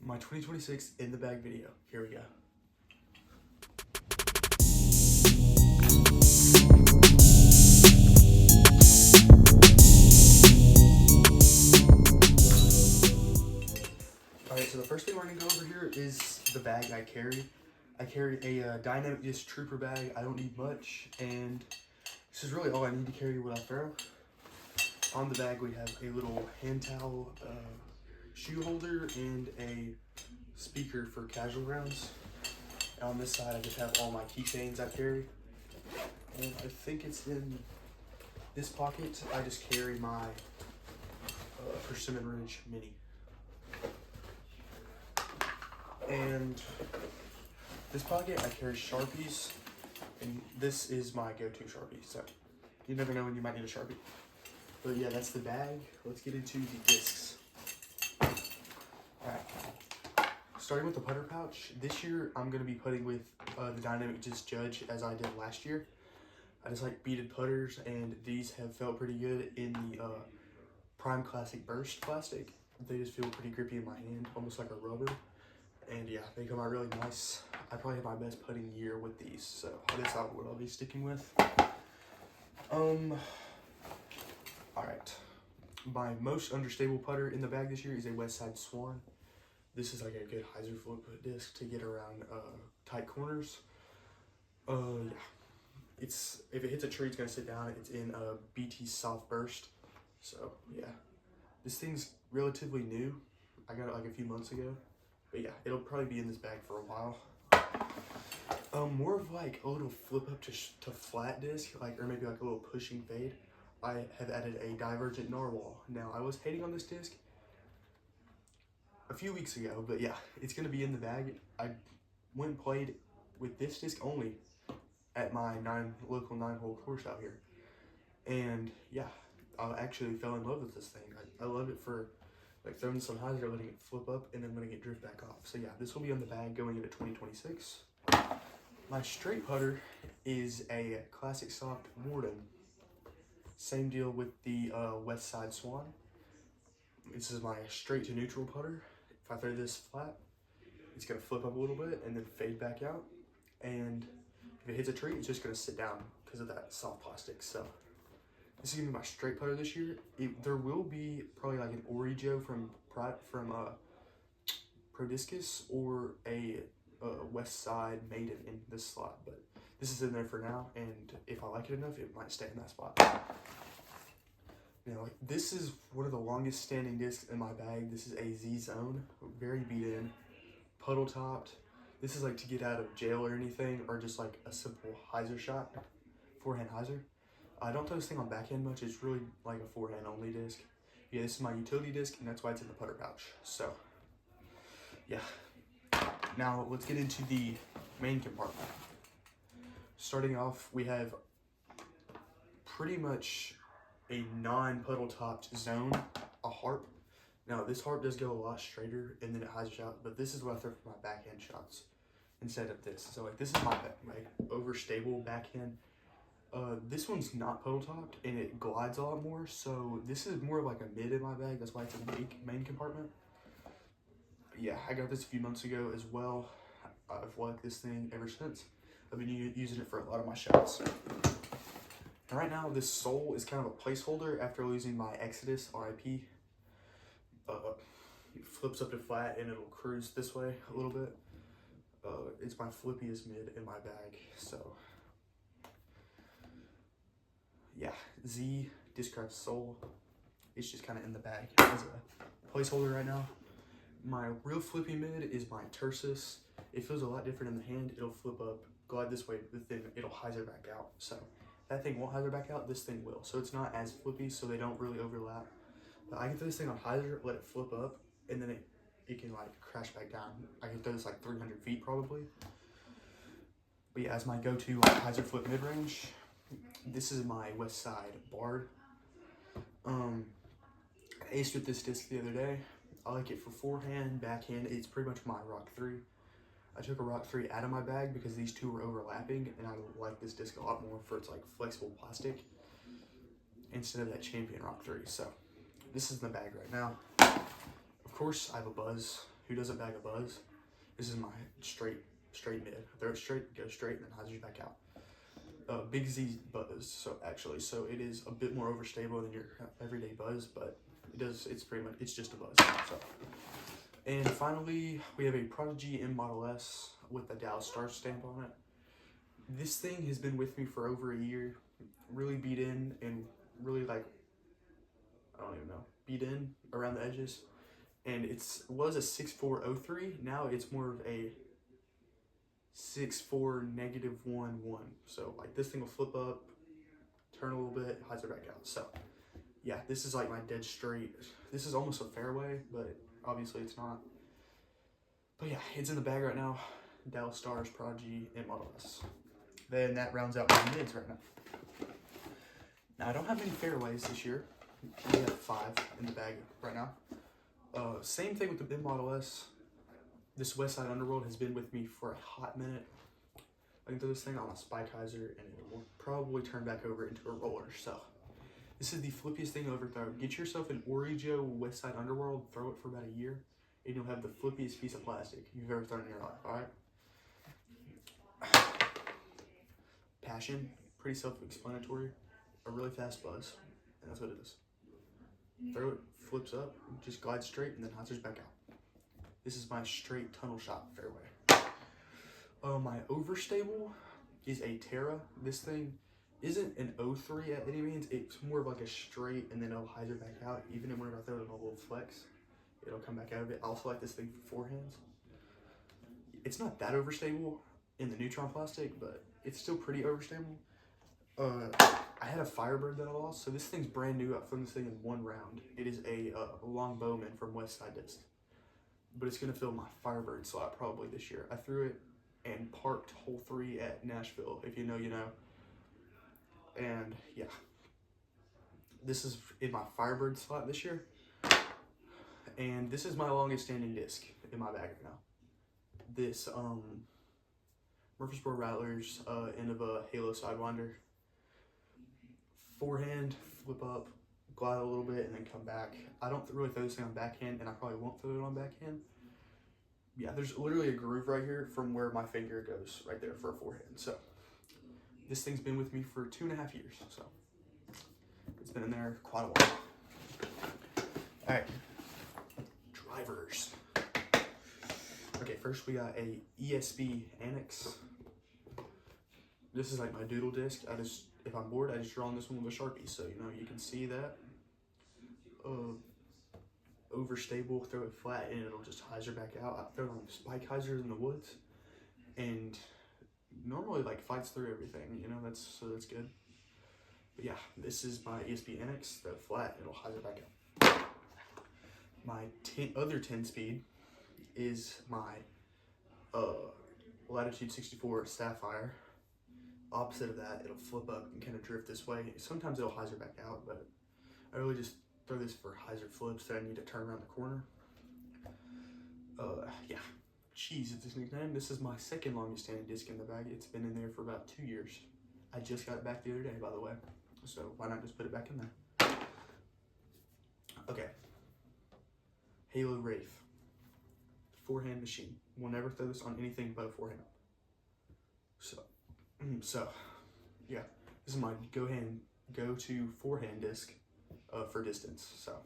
My 2026 in the bag video. Here we go. Alright, so the first thing we're going to go over here is the bag I carry. I carry a Dynamic Disc Trooper bag. I don't need much, and this is really all I need to carry what I throw. On the bag we have a little hand towel, shoe holder, and a speaker for casual rounds. And on this side I just have all my keychains I carry. And I think it's in this pocket. I just carry my Persimmon Ridge Mini. And this pocket I carry Sharpies, and this is my go-to Sharpie, so you never know when you might need a Sharpie. But yeah, that's the bag. Let's get into the discs. Alright, starting with the putter pouch. This year I'm going to be putting with the Dynamic Disc Judge as I did last year. I just like beaded putters, and these have felt pretty good in the Prime Classic Burst plastic. They just feel pretty grippy in my hand, almost like a rubber. And yeah, they come out really nice. I probably have my best putting year with these, so that's what I'll be sticking with. Alright. My most understable putter in the bag this year is a Westside Swan. This is like a good hyzer flip disc to get around tight corners. Yeah. If it hits a tree, it's gonna sit down. It's in a BT Soft Burst. So yeah. This thing's relatively new. I got it like a few months ago. But yeah, it'll probably be in this bag for a while. More of like a little flip up to flat disc, or maybe like a little pushing fade. I have added a Divergent Narwhal. Now, I was hating on this disc a few weeks ago, but yeah, it's gonna be in the bag. I went and played with this disc only at my local 9-hole course out here. And yeah, I actually fell in love with this thing. I love it for like throwing some hyzer, letting it flip up, and then letting it drift back off. So yeah, this will be on the bag going into 2026. My straight putter is a Classic Soft Warden. Same deal with the Westside Swan. This is my straight to neutral putter. If I throw this flat, it's gonna flip up a little bit and then fade back out. And if it hits a tree, it's just gonna sit down because of that soft plastic. So this is gonna be my straight putter this year. There will be probably like an Orijo from Pro Discus or a Westside Maiden in this slot, but this is in there for now, and if I like it enough, it might stay in that spot. Now, this is one of the longest standing discs in my bag. This is a Z Zone, very beat in, puddle topped. This is like to get out of jail or anything, or just like a simple hyzer shot, forehand hyzer. I don't throw this thing on backhand much. It's really like a forehand only disc. Yeah, this is my utility disc, and that's why it's in the putter pouch. So, yeah. Now, let's get into the main compartment. Starting off, we have pretty much a non-puddle topped zone, a harp. Now, this harp does go a lot straighter, and then it hyzers out, but this is what I throw for my backhand shots instead of this. So, like, this is my overstable backhand. This one's not puddle topped, and it glides a lot more, so this is more of like a mid in my bag. That's why it's in the main compartment. Yeah, I got this a few months ago as well. I've liked this thing ever since. I've been using it for a lot of my shots. And right now, this sole is kind of a placeholder after losing my Exodus RIP. It flips up to flat and it'll cruise this way a little bit. It's my flippiest mid in my bag, so yeah, Z Discraft sole. It's just kind of in the bag as a placeholder right now. My real flippy mid is my Tersus. It feels a lot different in the hand. It'll flip up, glide this way, but then it'll hyzer back out. So that thing won't hyzer back out, this thing will. So it's not as flippy, so they don't really overlap. But I can throw this thing on hyzer, let it flip up, and then it can like crash back down. I can throw this like 300 feet probably. But yeah, as my go-to hyzer flip mid-range, this is my Westside Bard. I aced with this disc the other day. I like it for forehand, backhand. It's pretty much my Rock 3. I took a Rock 3 out of my bag because these two were overlapping, and I like this disc a lot more for its like flexible plastic instead of that Champion Rock 3. So this is in the bag right now. Of course, I have a Buzz, who doesn't bag a buzz, this is my straight mid. Throw it straight, go straight, and then hyzer back out. Big Z buzz, so it is a bit more overstable than your everyday buzz, but it's pretty much, it's just a buzz. So, and finally, we have a Prodigy M Model S with the Dallas Stars stamp on it. This thing has been with me for over a year, really beat in and really like, I don't even know, beat in around the edges. And it was a 6.403, now it's more of a 6.4 -1.1. So like this thing will flip up, turn a little bit, hyzer back out. So yeah, this is like my dead straight. This is almost a fairway, but obviously it's not. But yeah, it's in the bag right now. Dallas Stars, Prodigy, and Model S. Then that rounds out my mids right now. Now I don't have many fairways this year. We have 5 in the bag right now. Same thing with the Bim Model S. This Westside Underworld has been with me for a hot minute. I can throw this thing on a spike hyzer and it will probably turn back over into a roller. So this is the flippiest thing I'll ever throw. Get yourself an Origio Westside Underworld, throw it for about a year, and you'll have the flippiest piece of plastic you've ever thrown in your life, all right? Passion, pretty self-explanatory. A really fast buzz, and that's what it is. Throw it, flips up, just glides straight, and then hyzers back out. This is my straight tunnel shot fairway. My overstable is a Terra. This thing isn't an 03 at any means. It's more of like a straight, and then it'll hyzer back out. Even whenever I throw it in a little flex, it'll come back out of it. I also like this thing for forehands. It's not that overstable in the Neutron plastic, but it's still pretty overstable. I had a Firebird that I lost, so this thing's brand new. I threw this thing in 1 round. It is a long bowman from Westside Disc, but it's gonna fill my Firebird slot probably this year. I threw it and parked hole 3 at Nashville. If you know, you know. And yeah, this is in my Firebird slot this year, and this is my longest standing disc in my bag right now. This Murfreesboro Rattlers end of a Halo Sidewinder. Forehand, flip up, glide a little bit, and then come back. I don't really throw this thing on backhand, and I probably won't throw it on backhand. Yeah, there's literally a groove right here from where my finger goes right there for a forehand. So this thing's been with me for 2.5 years. So it's been in there quite a while. All right, drivers. Okay, first we got a ESB Annex. This is like my doodle disc. If I'm bored, I just draw on this one with a Sharpie. So, you know, you can see that. Overstable, throw it flat, and it'll just hyzer back out. I throw it on spike hyzers in the woods, and normally like fights through everything. You know, that's good. But yeah, this is my ESP Annex. Throw it flat, it'll hyzer back out. My other 10 speed is my Latitude 64 Sapphire. Opposite of that, it'll flip up and kind of drift this way. Sometimes it'll hyzer back out, but I really just throw this for hyzer flips that I need to turn around the corner. Yeah, Cheese is this nickname. This is my second longest standing disc in the bag. It's been in there for about 2 years. I just got it back the other day, by the way. So why not just put it back in there? Okay. Halo Wraith. Forehand machine. We'll never throw this on anything but a forehand. So yeah, this is my go-to forehand disc for distance. So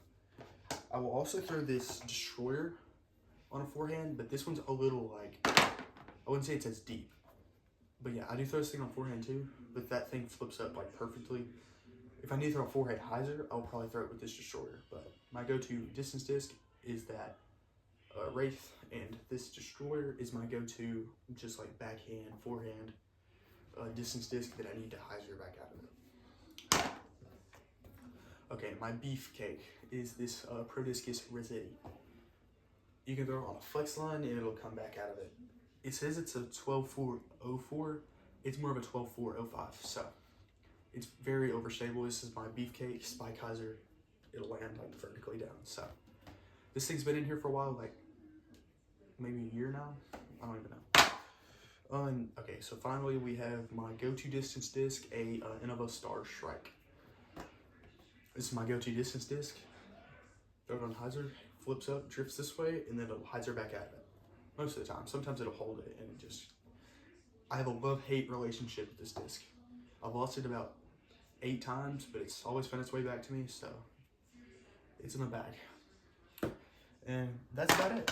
I will also throw this Destroyer on a forehand, but this one's a little like, I wouldn't say it's as deep. But yeah, I do throw this thing on forehand too, but that thing flips up like perfectly. If I need to throw a forehand hyzer, I'll probably throw it with this Destroyer. But my go-to distance disc is that Wraith, and this Destroyer is my go-to just like backhand, forehand distance disc that I need to hyzer back out of it. Okay, my beefcake is this Pro Discus Rossetti. You can throw it on a flex line and it'll come back out of it. It says it's a 12.404. It's more of a 12.405. So it's very overstable. This is my beefcake spike hyzer. It'll land like vertically down. So this thing's been in here for a while, like maybe a year now. I don't even know. Okay, so finally we have my go-to distance disc, a Innova Star Shrike. This is my go-to distance disc. Throw it on hyzer, flips up, drifts this way, and then it hides her back out of it. Most of the time. Sometimes it'll hold it, and it just... I have a love-hate relationship with this disc. I've lost it about 8 times, but it's always found its way back to me, so it's in the bag. And that's about it.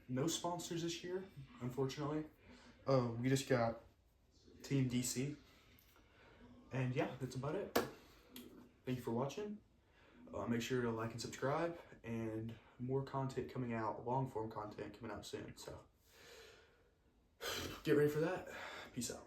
No sponsors this year, unfortunately. We just got Team DC. And yeah, that's about it. Thank you for watching. Make sure to like and subscribe, and more content coming out, long form content coming out soon. So get ready for that. Peace out.